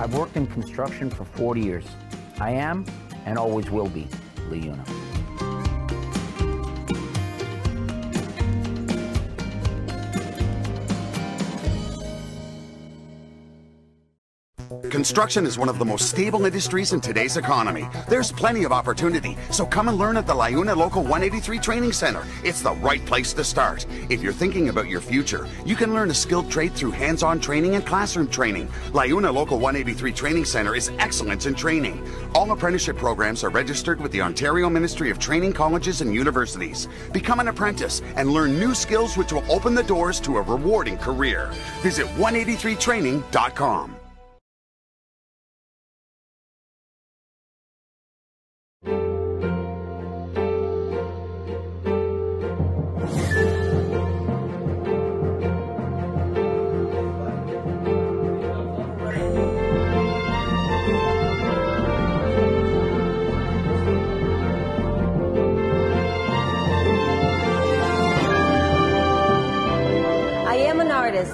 I've worked in construction for 40 years. I am, and always will be, Liuna. Construction is one of the most stable industries in today's economy. There's plenty of opportunity, so come and learn at the Liuna Local 183 Training Center. It's the right place to start. If you're thinking about your future, you can learn a skilled trade through hands-on training and classroom training. Liuna Local 183 Training Center is excellence in training. All apprenticeship programs are registered with the Ontario Ministry of Training Colleges and Universities. Become an apprentice and learn new skills which will open the doors to a rewarding career. Visit 183training.com.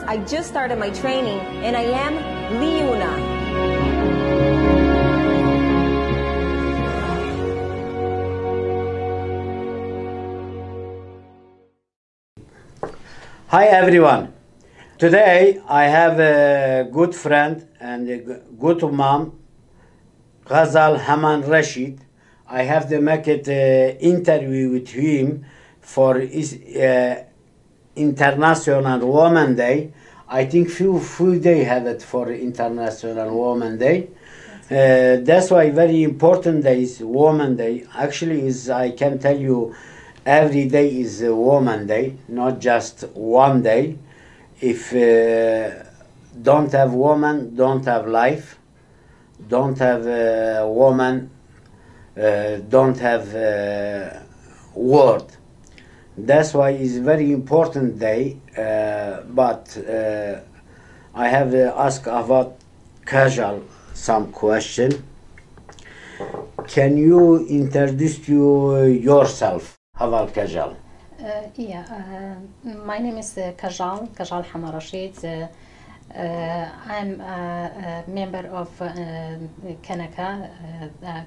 I just started my training, and I am Liuna. Hi everyone. Today I have a good friend and a good mom, Kazhal Hamarashid. I have to make it interview with him for his International Women's Day. I think few day have it for International Women's Day. That's why very important day is Women's Day. Actually, I can tell you, every day is a Women's Day, not just one day. If don't have woman, don't have life. Don't have woman, don't have world. That's why it's a very important day, but I have to ask about Kazhal some question. Can you introduce yourself, Haval Kazhal? My name is Kazhal Hamarashid. I'm a member of Kanaka,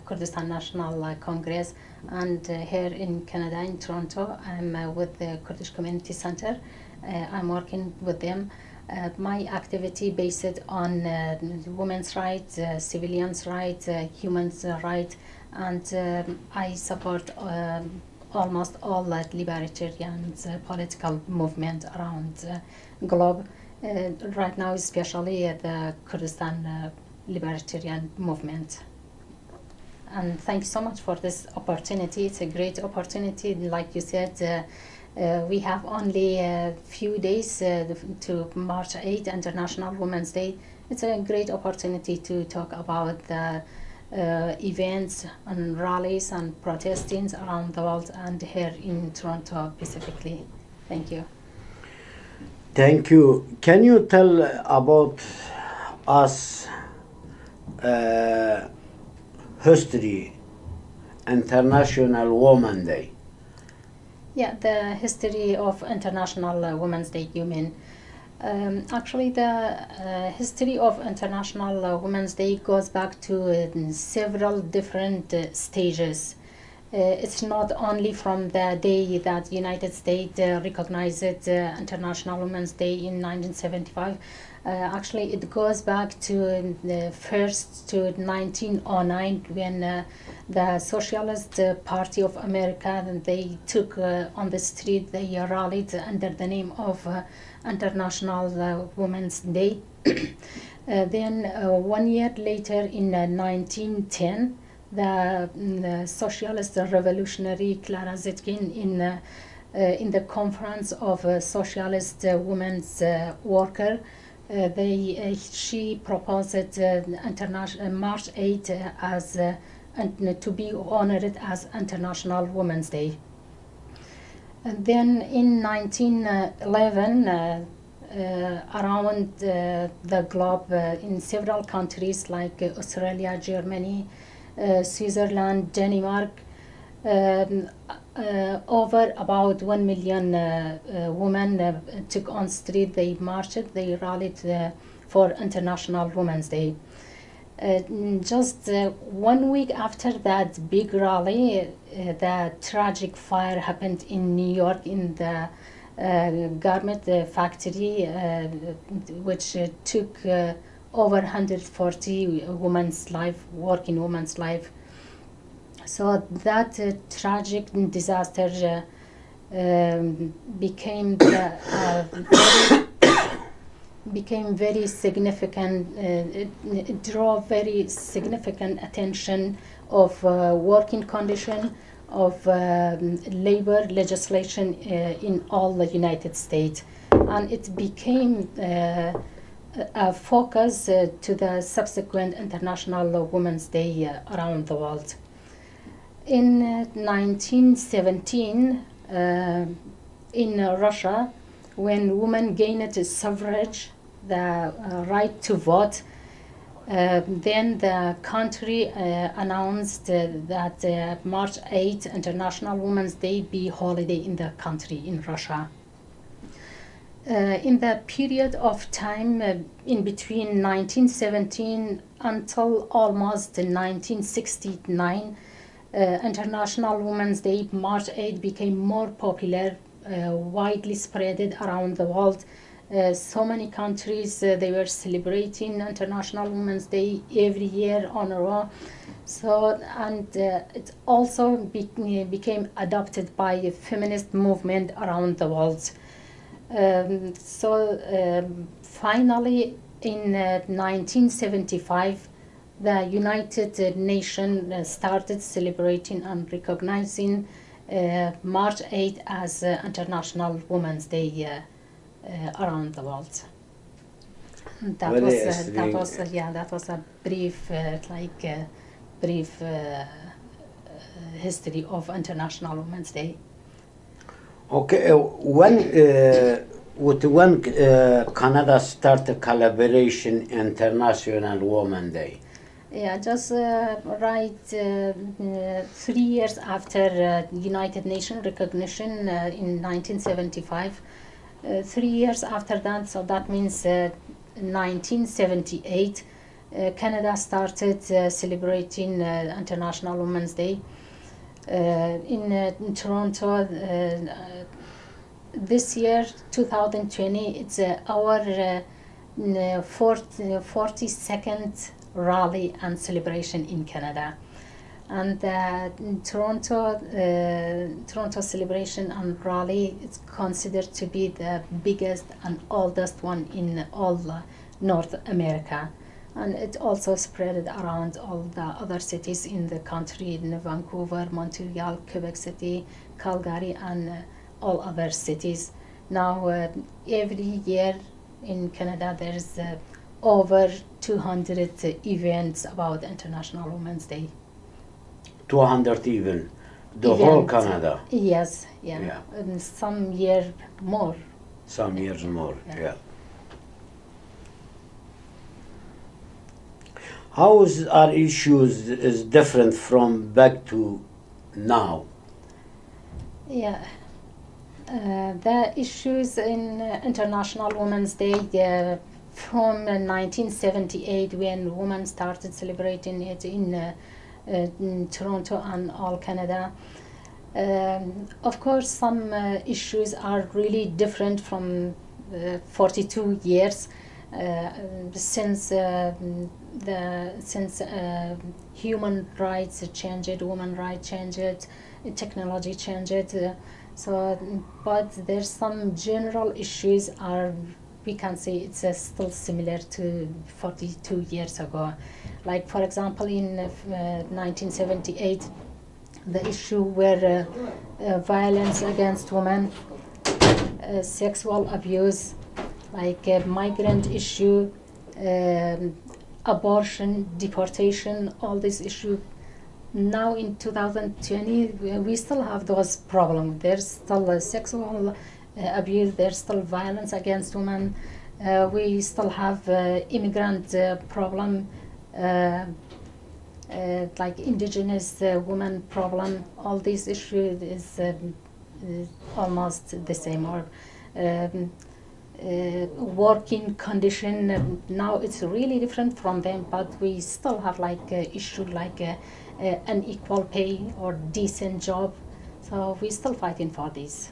Kurdistan National Congress, and here in Canada, in Toronto, I'm with the Kurdish Community Center. I'm working with them. My activity based on women's rights, civilians' rights, human rights, and I support almost all libertarian political movement around the globe. Right now, especially the Kurdistan libertarian movement. And thank you so much for this opportunity. It's a great opportunity. Like you said, we have only a few days to March 8, International Women's Day. It's a great opportunity to talk about the events and rallies and protestings around the world and here in Toronto specifically. Thank you. Thank you. Can you tell about us history, International Women's Day? Yeah, the history of International Women's Day, you mean? Actually, the history of International Women's Day goes back to several different stages. It's not only from the day that United States recognized International Women's Day in 1975. Actually, it goes back to the first to 1909 when the Socialist Party of America, they took on the street, they rallied under the name of International Women's Day. Then 1 year later in 1910, the Socialist Revolutionary Clara Zetkin in the conference of Socialist Women's Worker, she proposed March 8 as to be honored as International Women's Day. And then in 1911, around the globe, in several countries like Australia, Germany, Switzerland, Denmark, over about 1 million women took on street. They marched, they rallied for International Women's Day. Just 1 week after that big rally, the tragic fire happened in New York in the garment factory, which took over 140 women's life, working women's life. So that tragic disaster became very significant. It drew very significant attention of working condition, of labor legislation in all the United States, and it became a focus to the subsequent International Women's Day around the world. In 1917, in Russia, when women gained suffrage, the right to vote, then the country announced that March 8, International Women's Day, be holiday in the country, in Russia. In the period of time in between 1917 until almost 1969, International Women's Day, March 8, became more popular, widely spread around the world. So many countries, they were celebrating International Women's Day every year on a row. So, and it also became adopted by a feminist movement around the world. Finally, in 1975, the United Nations started celebrating and recognizing March 8 as International Women's Day around the world. That was a brief, history of International Women's Day. Okay, when Canada started collaboration International Women's Day? Yeah, just right 3 years after United Nations recognition in 1975. 3 years after that, so that means 1978, Canada started celebrating International Women's Day. In Toronto, this year, 2020, it's our 42nd rally and celebration in Canada. And Toronto celebration and rally is considered to be the biggest and oldest one in all North America. And it also spread around all the other cities in the country, in Vancouver, Montreal, Quebec City, Calgary, and all other cities. Now, every year in Canada, there's over 200 events about International Women's Day. 200 even, the whole Canada? Yes, yeah. And some years more. Some years more, yeah. How are issues is different from back to now? Yeah, the issues in International Women's Day from 1978, when women started celebrating it in Toronto and all Canada. Of course, some issues are really different from 42 years since human rights changed, women rights changed, technology changed. But there's some general issues we can say it's still similar to 42 years ago. Like, for example, in 1978, the issue were violence against women, sexual abuse, like migrant issue, abortion, deportation, all these issues. Now in 2020, we still have those problems. There's still sexual abuse, there's still violence against women. We still have immigrant problem, like indigenous women problem. All these issues is almost the same. Or working condition. Now it's really different from them, but we still have like issue like an equal pay or decent job. So we're still fighting for this.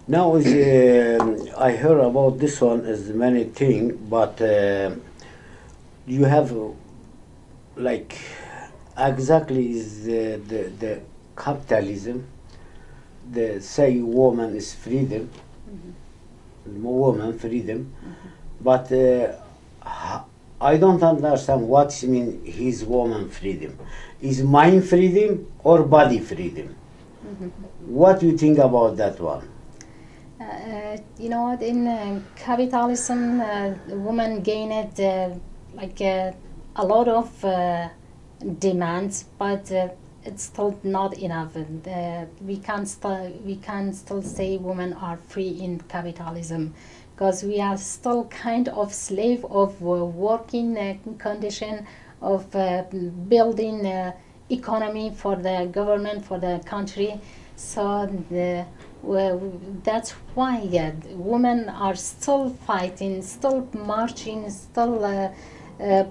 Now, I heard about this one as many things, but you have like exactly is the capitalism. The say woman is freedom, woman freedom, but I don't understand what mean his woman freedom. Is mind freedom or body freedom? What do you think about that one? You know what, in capitalism, women gained like a lot of demands, but it's still not enough. We can still say women are free in capitalism, because we are still kind of slave of working condition, of building economy for the government, for the country. So that's why women are still fighting, still marching, still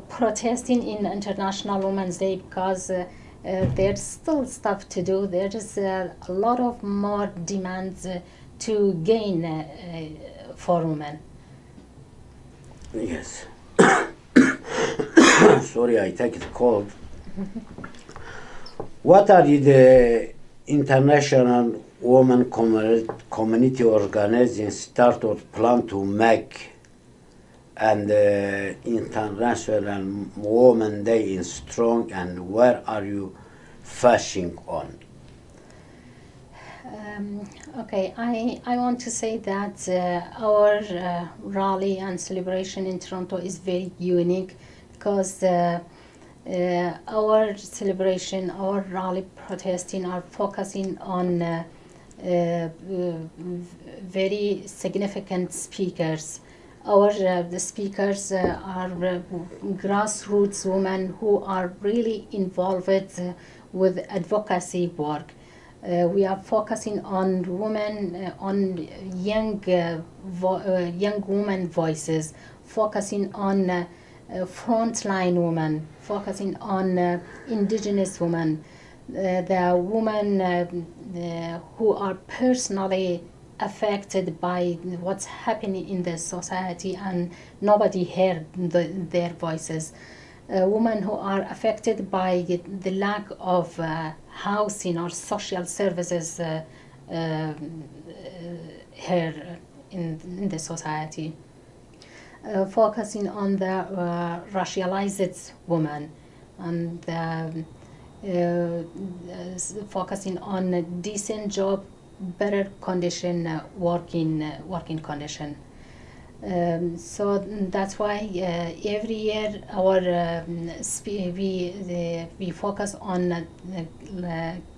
protesting in International Women's Day, because there's still stuff to do. There is a lot of more demands to gain for women. Yes. Sorry, I take it cold. What are the international women community organizations start or plan to make and International Women's Day in strong, and where are you fashing on? Okay, I want to say that our rally and celebration in Toronto is very unique, because our celebration, our rally protesting are focusing on very significant speakers. The speakers are grassroots women who are really involved with advocacy work. We are focusing on women, on young women voices, focusing on frontline women, focusing on indigenous women, the women who are personally affected by what's happening in the society and nobody heard their voices. Women who are affected by the lack of housing or social services here in the society. Focusing on the racialized woman, and focusing on a decent job, better condition, working condition. So that's why every year we focus on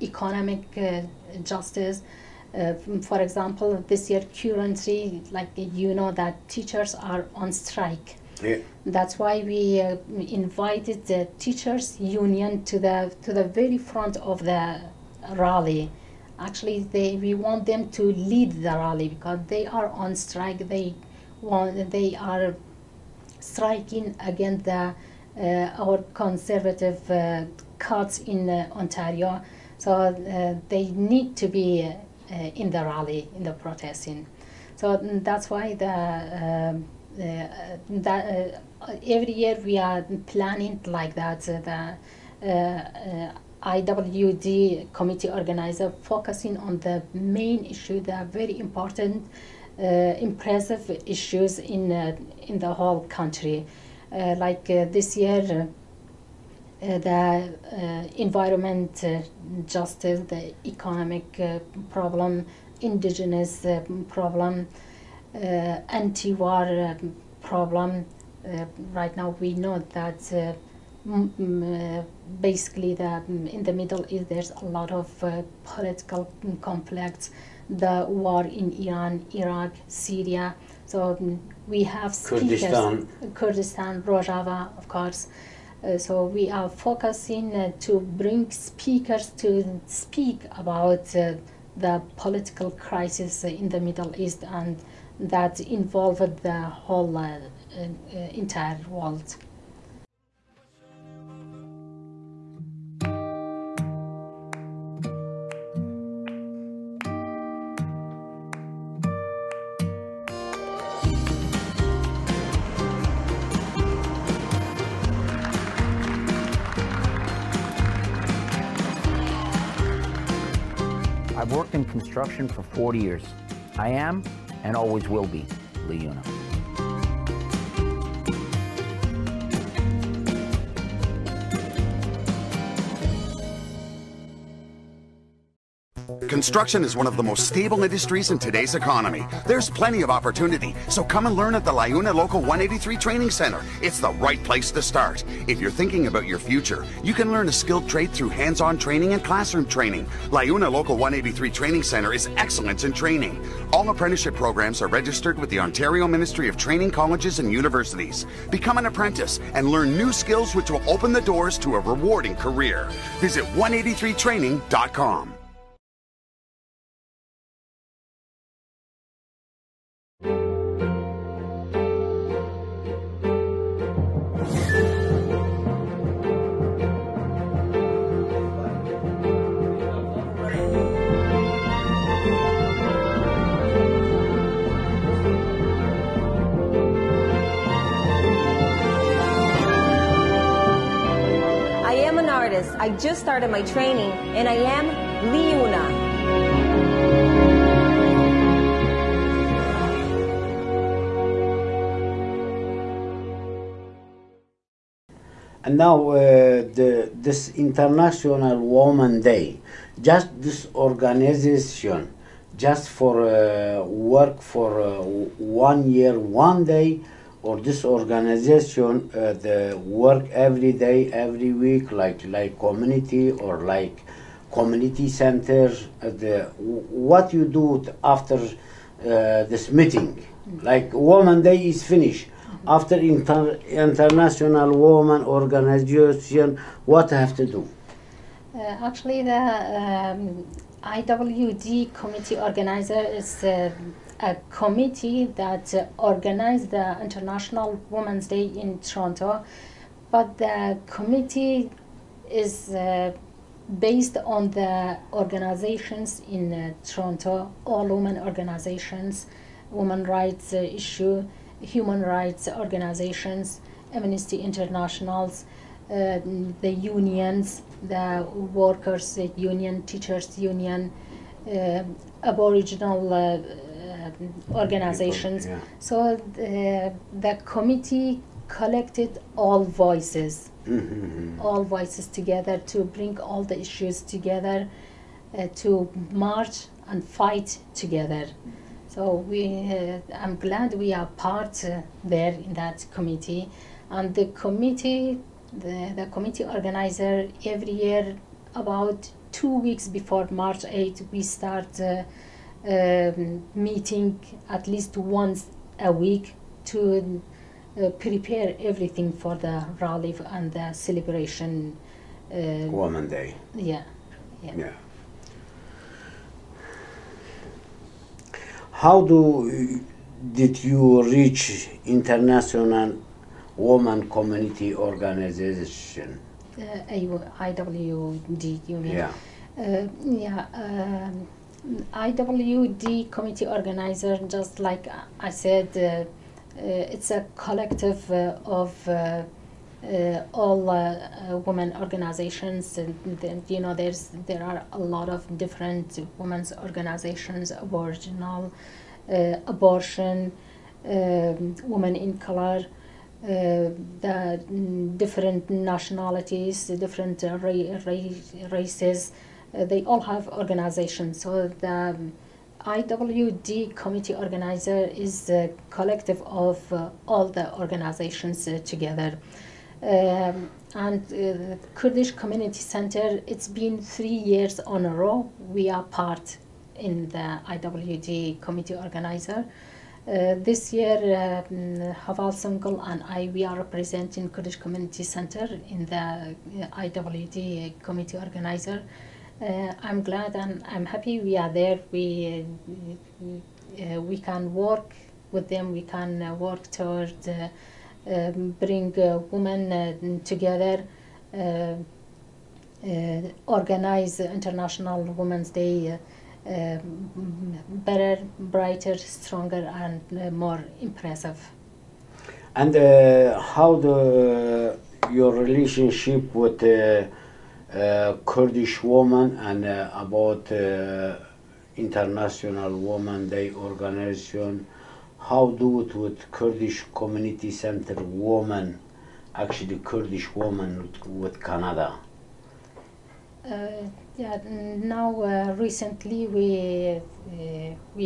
economic justice. For example, this year currently, like you know, that teachers are on strike. Yeah. That's why we invited the teachers union to the very front of the rally. Actually, we want them to lead the rally, because they are on strike. They are striking against our conservative cuts in Ontario. So they need to be in the rally, in the protesting. So that's why every year we are planning like that. The IWD committee organizer focusing on the main issue, the very important, impressive issues in the whole country. Like this year, the environment justice, the economic problem, indigenous problem, anti-war problem. Right now we know that basically in the Middle East there's a lot of political conflicts, the war in Iran, Iraq, Syria. So we have speakers, Kurdistan, Rojava, of course. So we are focusing to bring speakers to speak about the political crisis in the Middle East and that involved the whole entire world. I've worked in construction for 40 years. I am and always will be Leuna. Construction is one of the most stable industries in today's economy. There's plenty of opportunity, so come and learn at the LaUna Local 183 Training Center. It's the right place to start. If you're thinking about your future, you can learn a skilled trade through hands-on training and classroom training. LaUna Local 183 Training Center is excellence in training. All apprenticeship programs are registered with the Ontario Ministry of Training Colleges and Universities. Become an apprentice and learn new skills which will open the doors to a rewarding career. Visit 183training.com. I just started my training, and I am Leuna. And now this International Women's Day, just this organization, just for work for 1 year, 1 day, or this organization the work every day, every week, like community or like community centers. What you do after this meeting, like Women's Day is finished. After International Women Organization, what I have to do? Actually, the IWD committee organizer is a committee that organized the International Women's Day in Toronto, but the committee is based on the organizations in Toronto, all women organizations, women rights issue, human rights organizations, Amnesty Internationals, the unions, the workers union, teachers union, Aboriginal organizations. Yeah. So the committee collected all voices, all voices together to bring all the issues together, to march and fight together. So I'm glad we are part there in that committee, and the committee organizer every year about 2 weeks before March 8 we start meeting at least once a week to prepare everything for the rally and the celebration. Women's Day. Yeah. How did you reach International Women Community Organization? IWD, you mean? Yeah. IWD committee organizer, just like I said, it's a collective of all women organizations. And, you know, there are a lot of different women's organizations: Aboriginal, abortion, women in color, the different nationalities, the different races. They all have organizations. So the IWD committee organizer is a collective of all the organizations together. And Kurdish Community Center, it's been 3 years on a row. We are part in the IWD committee organizer. This year, Haval Singal and I, we are representing Kurdish Community Center in the IWD committee organizer. I'm glad and I'm happy we are there. We can work with them we can work toward bring women together, organize International Women's Day better, brighter, stronger, and more impressive. And how your relationship with Kurdish women and about International Women's Day organization, how do it with Kurdish Community Center women, actually Kurdish women with Canada? Yeah, now recently we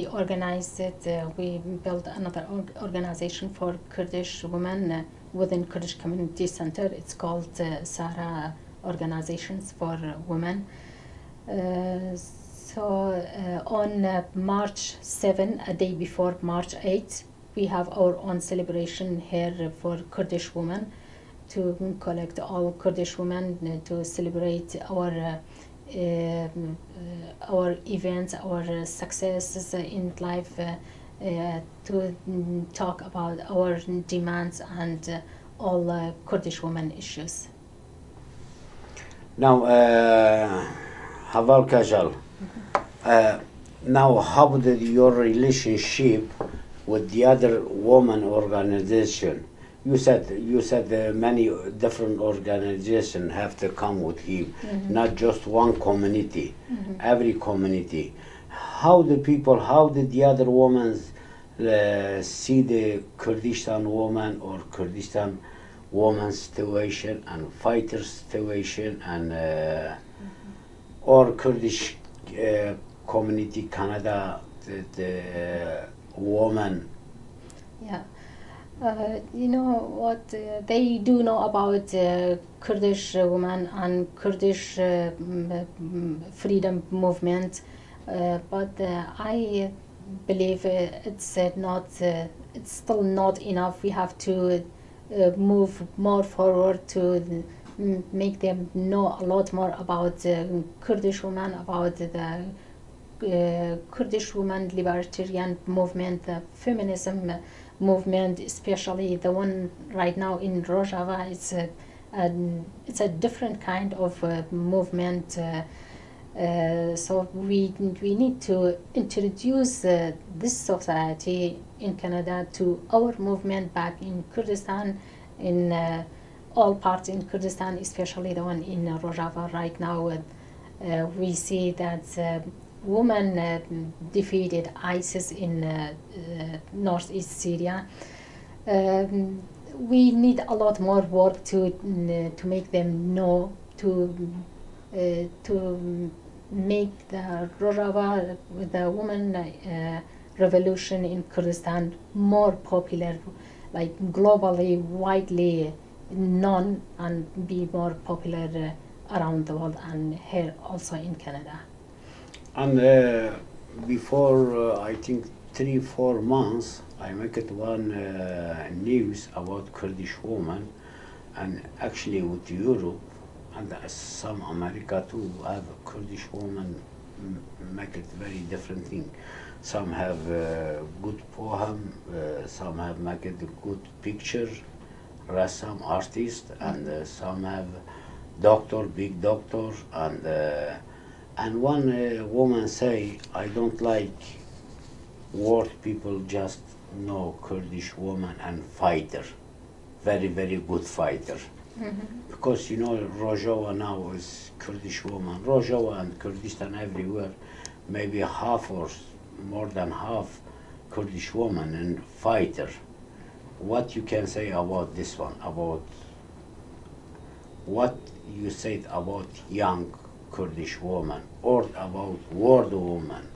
organized it. We built another organization for Kurdish women within Kurdish Community Center. It's called Sahara Organizations for Women. So on March 7, a day before March 8, we have our own celebration here for Kurdish women, to collect all Kurdish women to celebrate our events, our successes in life, to talk about our demands and all Kurdish women issues. Now, Haval Kazhal, now how did your relationship with the other woman organization? You said many different organizations have to come with him, not just one community, every community. How did the other women see the Kurdistan woman or Kurdistan woman's situation and fighter situation and or Kurdish community Canada, the woman? Yeah. You know what they do know about Kurdish women and Kurdish freedom movement, but I believe it's still not enough. We have to move more forward to make them know a lot more about Kurdish women, about the Kurdish women libertarian movement, the feminism movement, especially the one right now in Rojava. It's a different kind of movement. So we need to introduce this society in Canada to our movement back in Kurdistan, in all parts in Kurdistan, especially the one in Rojava right now. We see that women defeated ISIS in northeast Syria. We need a lot more work to make them know, to make the Rojava, the women revolution in Kurdistan more popular, like globally, widely known, and be more popular around the world and here also in Canada. And before I think 3-4 months, I make it one news about Kurdish women, and actually with Europe and some America too have Kurdish women make it very different thing. Some have good poem, some have make it a good picture, some artist, and some have doctor, big doctor, and one woman say, I don't like word people just know Kurdish woman and fighter, very, very good fighter. Because you know Rojava now is Kurdish woman. Rojava and Kurdistan everywhere, maybe half or more than half Kurdish woman and fighter. What you can say about this one, about what you said about young Kurdish woman or about world woman?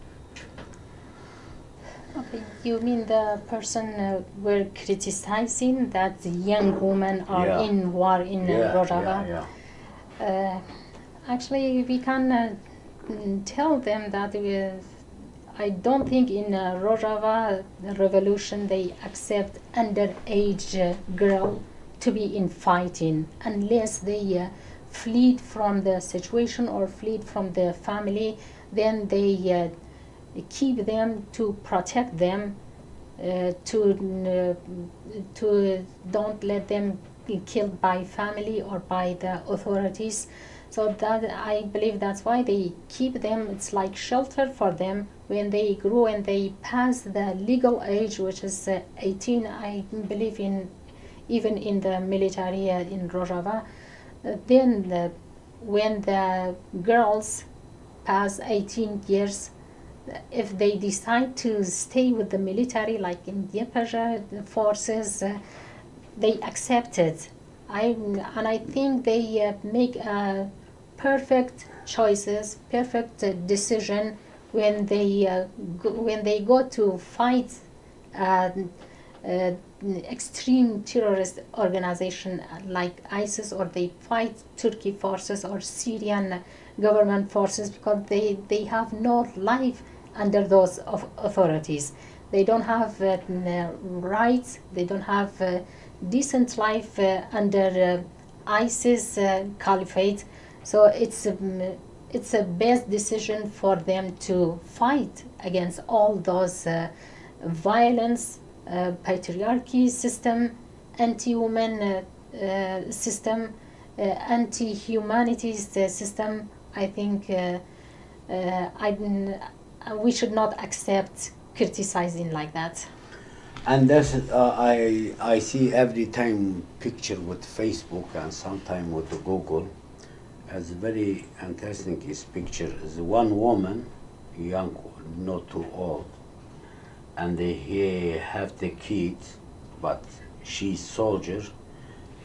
Okay, you mean the person were criticizing that young women are in war in Rojava? Actually, we can tell them that I don't think in Rojava revolution they accept underage girl to be in fighting unless they fled from the situation or fled from the family. Then they keep them to protect them to don't let them be killed by family or by the authorities. So that I believe that's why they keep them. It's like shelter for them when they grow and they pass the legal age, which is 18. I believe even in the military in Rojava. Then when the girls pass 18 years, if they decide to stay with the military, like in the forces, they accept it. And I think they make perfect choices, perfect decision when they go to fight extreme terrorist organization like ISIS, or they fight Turkey forces or Syrian government forces, because they have no life under those authorities. They don't have rights, they don't have decent life under ISIS caliphate. So it's a best decision for them to fight against all those violence, patriarchy system, anti-woman system, anti-humanity system. I think we should not accept criticizing like that. And that's I see every time picture with Facebook and sometime with the Google. As very interesting is picture is one woman, young, not too old, and he have the kids, but she's soldier.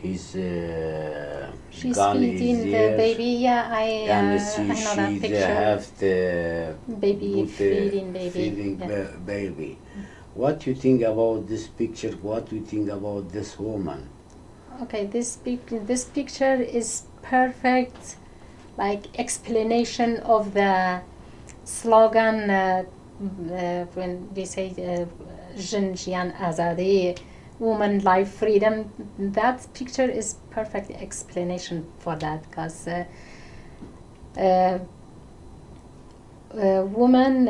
She's gun feeding is the there, baby. Yeah, and I know that she picture. have the Baby feeding baby. feeding Yeah. baby. What do you think about this picture? What do you think about this woman? Okay, this picture is perfect, like explanation of the slogan when we say "Jin Jian Azadi," woman, life, freedom. That picture is perfect explanation for that, because woman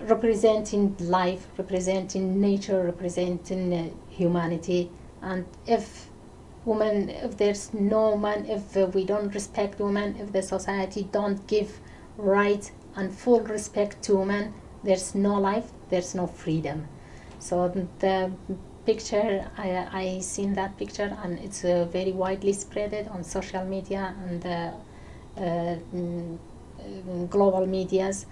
representing life, representing nature, representing humanity. And if there's no woman, if we don't respect women, if the society don't give right and full respect to women, there's no life, there's no freedom. So the picture, I seen that picture, and it's very widely spreaded on social media and global medias.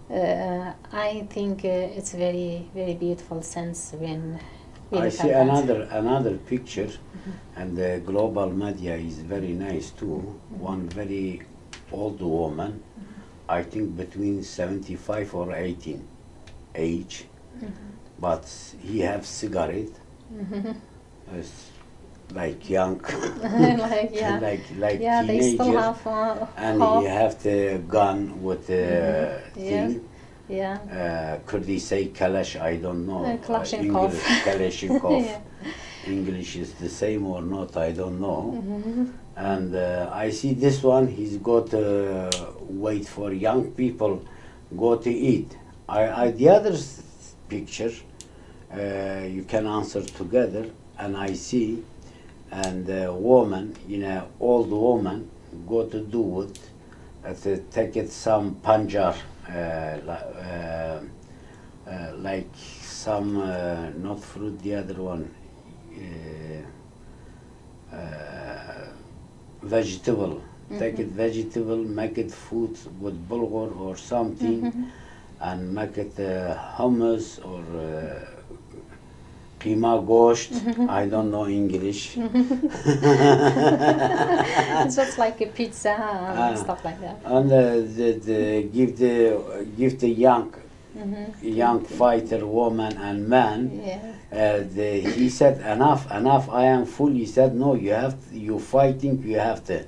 I think it's very, very beautiful sense when we I look see at that. another picture, and the global media is very nice too. One very old woman, I think between 75 or 18 age, but he have cigarette, like young, Like, yeah. like Yeah, they still teenager, have and hope. he have the gun with the thing. Yeah. Could he say Kalash? I don't know. Kalashnikov. English, Kalashnikov. Yeah. English is the same or not, I don't know. And I see this one, he's got to wait for young people go to eat. The other picture, you can answer together, and I see, and a woman, old woman, go to do it, take it some panjar, like some, not fruit, the other one, vegetable. Take it vegetable, make it food with bulgur or something, and make it hummus or qima gosht. I don't know English. It's just like a pizza and stuff like that. And give the young fighter, woman and man. Yeah. He said enough, I am full. He said no, you fighting, you have to.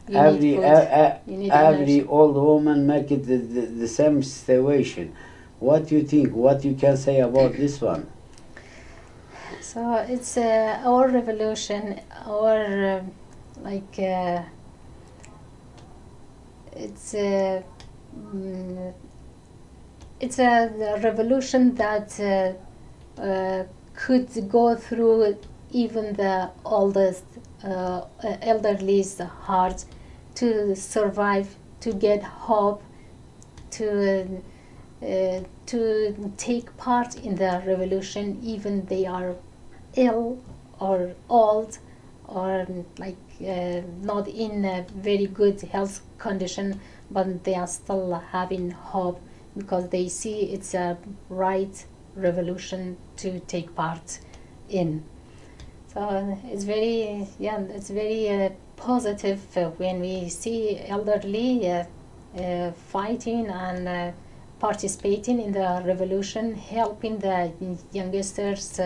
Yeah. You need food. You need Every energy. old woman make it the same situation. What do you think? What you can say about this one? So it's our revolution, our it's a revolution that could go through even the oldest elderly's heart to survive, to get hope, to take part in the revolution, even they are ill or old or like not in a very good health condition, but they are still having hope because they see it's a right revolution to take part in. So it's very, it's very positive when we see elderly fighting and participating in the revolution, helping the youngsters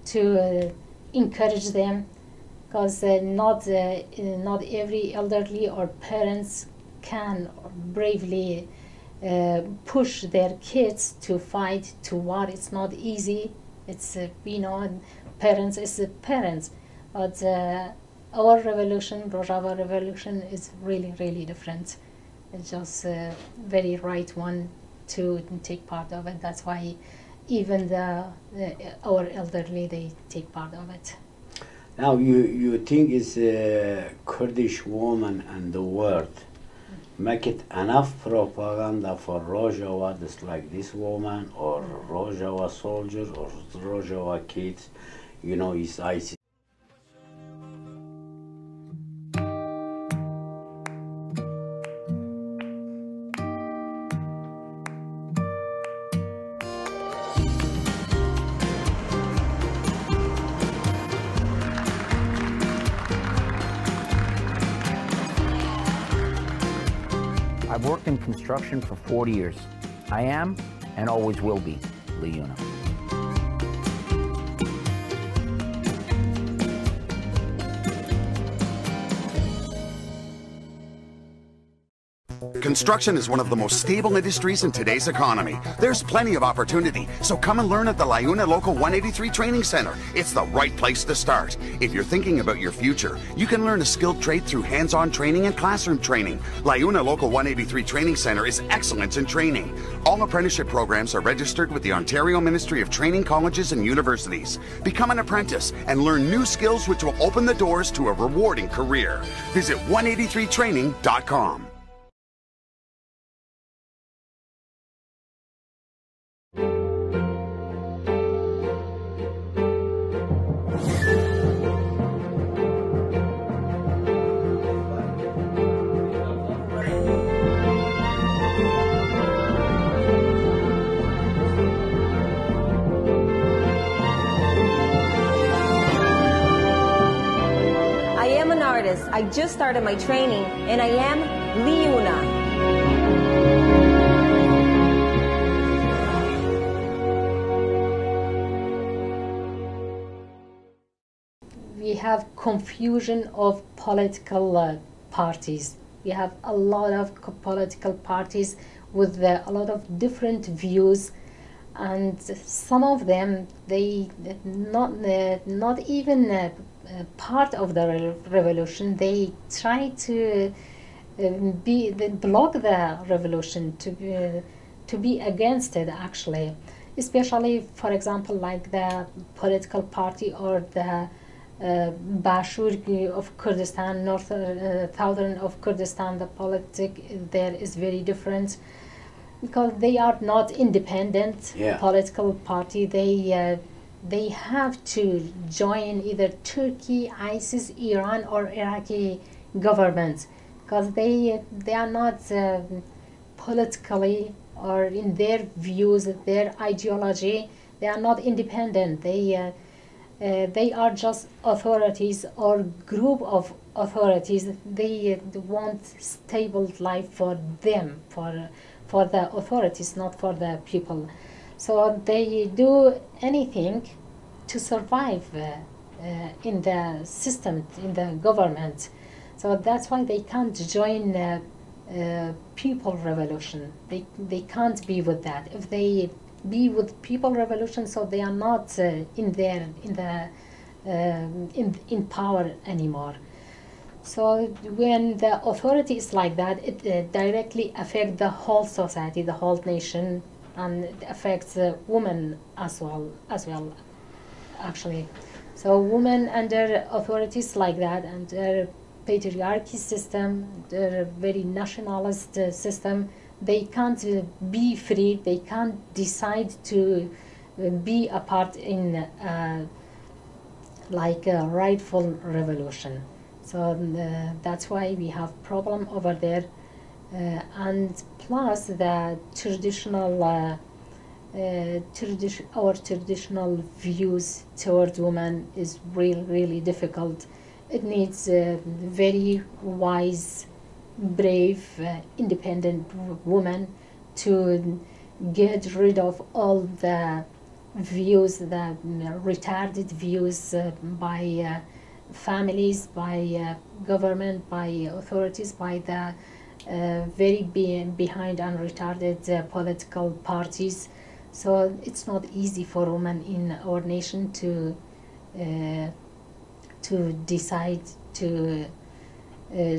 to encourage them, because not every elderly or parents can bravely push their kids to fight to war. It's not easy. It's parents is parents, but our revolution, Rojava revolution, is really, really different. It's just a very right one to take part of it. That's why even our elderly, they take part of it. Now you think it's a Kurdish woman and the world make it enough propaganda for Rojava, just like this woman, or Rojava soldiers, or Rojava kids, is ISIS. I've worked in construction for 40 years. I am, and always will be, Leuna. Construction is one of the most stable industries in today's economy. There's plenty of opportunity, so come and learn at the Liuna Local 183 Training Center. It's the right place to start. If you're thinking about your future, you can learn a skilled trade through hands-on training and classroom training. Liuna Local 183 Training Center is excellence in training. All apprenticeship programs are registered with the Ontario Ministry of Training Colleges and Universities. Become an apprentice and learn new skills which will open the doors to a rewarding career. Visit 183training.com. I just started my training, and I am Leuna. We have confusion of political parties. We have a lot of political parties with a lot of different views, and some of them they not even part of the revolution. They try to block the revolution, to be against it, actually, especially, for example, like the political party or the Bashur of Kurdistan, southern of Kurdistan. The politics there is very different because they are not independent political party. They have to join either Turkey, ISIS, Iran, or Iraqi government, because they are not politically or in their views, their ideology, they are not independent. They are just authorities or group of authorities. They want stable life for them, for the authorities, not for the people. So they do anything to survive in the system, in the government. So that's why they can't join people revolution. They can't be with that. If they be with people revolution, so they are not in power anymore. So when the authority is like that, it directly affects the whole society, the whole nation, and it affects women as well, actually. So women under authorities like that, under patriarchy system, the very nationalist system, they can't be free, they can't decide to be a part in like a rightful revolution. So that's why we have problem over there. And plus the traditional, our traditional views towards women is really difficult. It needs very wise, brave, independent woman to get rid of all the views, the retarded views by families, by government, by authorities, by the very behind and retarded political parties. So it's not easy for women in our nation to decide to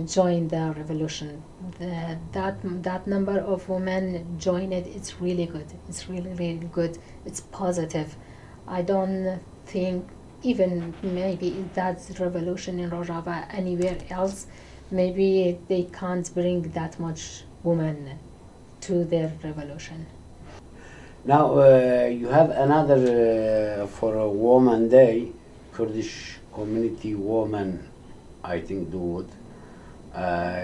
join the revolution. That number of women join it. It's really good. It's really good. It's positive. I don't think even maybe that's revolution in Rojava anywhere else, maybe they can't bring that much women to their revolution. Now you have another for a Woman Day, Kurdish community women, I think, do it.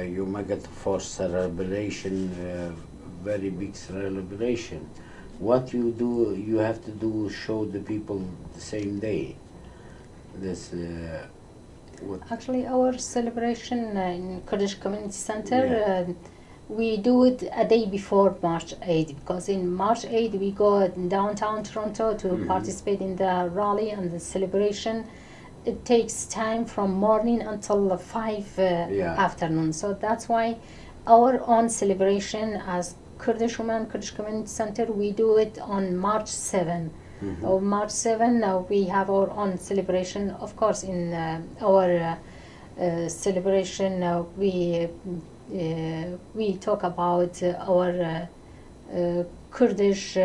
You make it for celebration, very big celebration. What you do, you have to do, show the people the same day. This actually our celebration in Kurdish Community Center, we do it a day before March 8, because in March 8 we go downtown Toronto to participate in the rally and the celebration. It takes time from morning until 5 afternoon. So that's why our own celebration as Kurdish women, Kurdish Community Center, we do it on March 7. On March 7, we have our own celebration. Of course, in our celebration, we talk about our Kurdish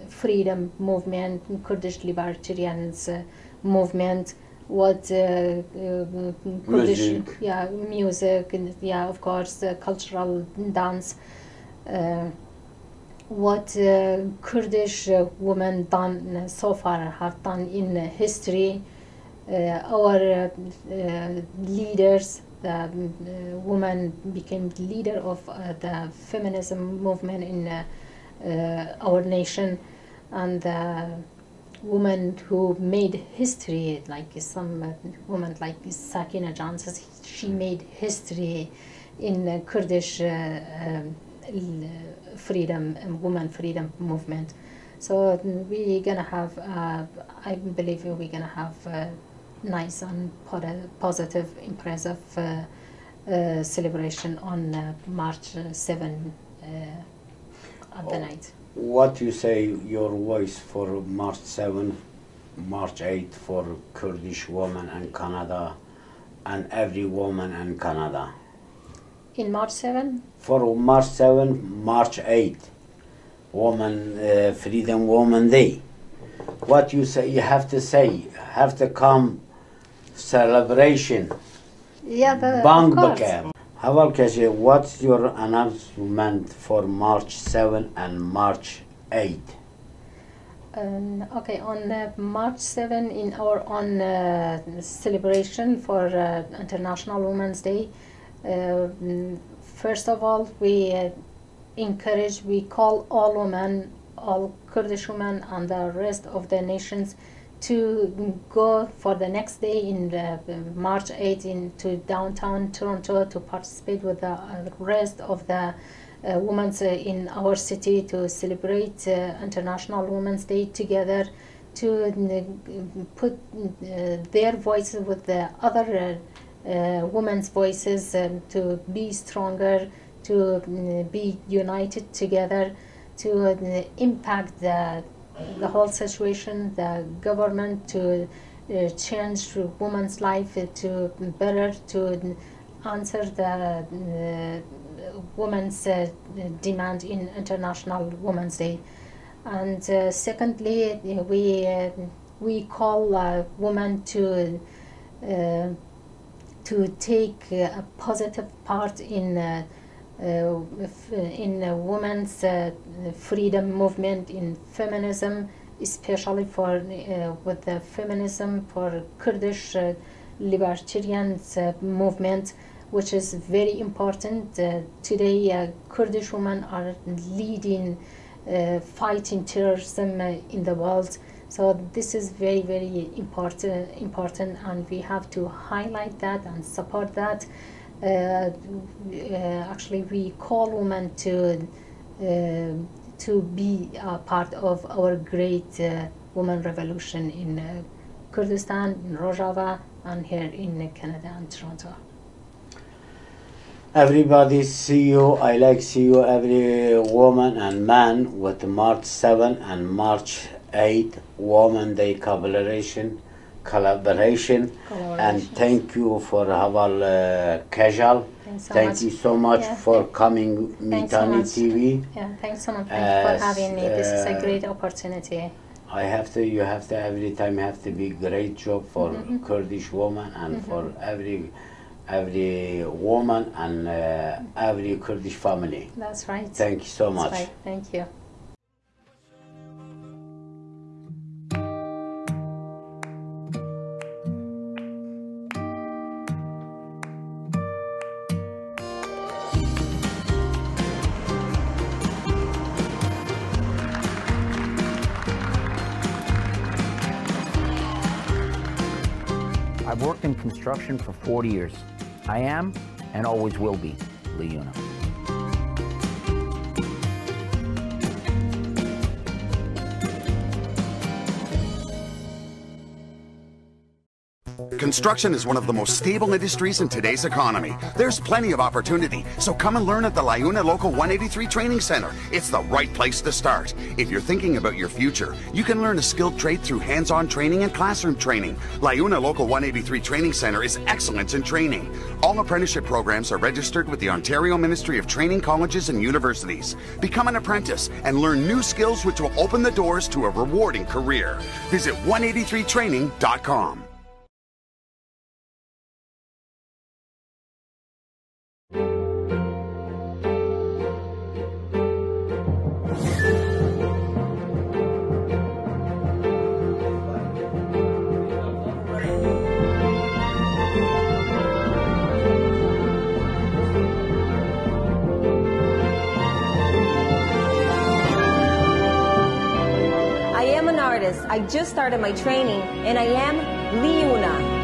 freedom movement, Kurdish libertarians movement, what Kurdish music, and of course cultural dance, what Kurdish women done so far, have done in history, our leaders, the woman became leader of the feminism movement in our nation, and women who made history, like some women like Sakina Johnson, she made history in Kurdish freedom, women freedom movement. So we're gonna have, I believe we're gonna have nice and positive, impressive celebration on March 7 at the night. What you say, your voice for March 7, March 8 for Kurdish women in Canada and every woman in Canada? In March 7? For March 7, March 8, Woman Freedom Woman Day. What you say, you have to say, have to come celebration. Yeah, Bang of course. Bakar. Haval Kashi, what's your announcement for March 7 and March 8? Okay, on March 7, in our own celebration for International Women's Day, first of all, we encourage, we call all women, all Kurdish women and the rest of the nations to go for the next day in March 8 into downtown Toronto to participate with the rest of the women in our city to celebrate International Women's Day together, to put their voices with the other women's voices, to be stronger, to be united together, to impact the whole situation, the government, to change women's life to better, to answer the women's demand in International Women's Day. And secondly, we call women to take a positive part in women's freedom movement, in feminism, especially for with the feminism for Kurdish libertarian movement, which is very important. Today, Kurdish women are leading fighting terrorism in the world. So this is very, very important, and we have to highlight that and support that. Actually, we call women to be a part of our great women revolution in Kurdistan, in Rojava, and here in Canada and Toronto. Everybody see you. I like see you, every woman and man, with March 7 and March 8 Women Day collaboration. And thank you for Kazhal. Thank you so much for coming, Mitanni TV. Yeah, thanks so much. Thank you for having me. This is a great opportunity. You have to every time have to be great job for Kurdish woman and for every woman and every Kurdish family. That's right. Thank you so much. That's right. Thank you. I've worked in construction for 40 years. I am, and always will be, Leuna. Construction is one of the most stable industries in today's economy. There's plenty of opportunity, so come and learn at the LaUna Local 183 Training Center. It's the right place to start. If you're thinking about your future, you can learn a skilled trade through hands-on training and classroom training. LaUna Local 183 Training Center is excellence in training. All apprenticeship programs are registered with the Ontario Ministry of Training Colleges and Universities. Become an apprentice and learn new skills which will open the doors to a rewarding career. Visit 183training.com. I am an artist. I just started my training, and I am Leuna.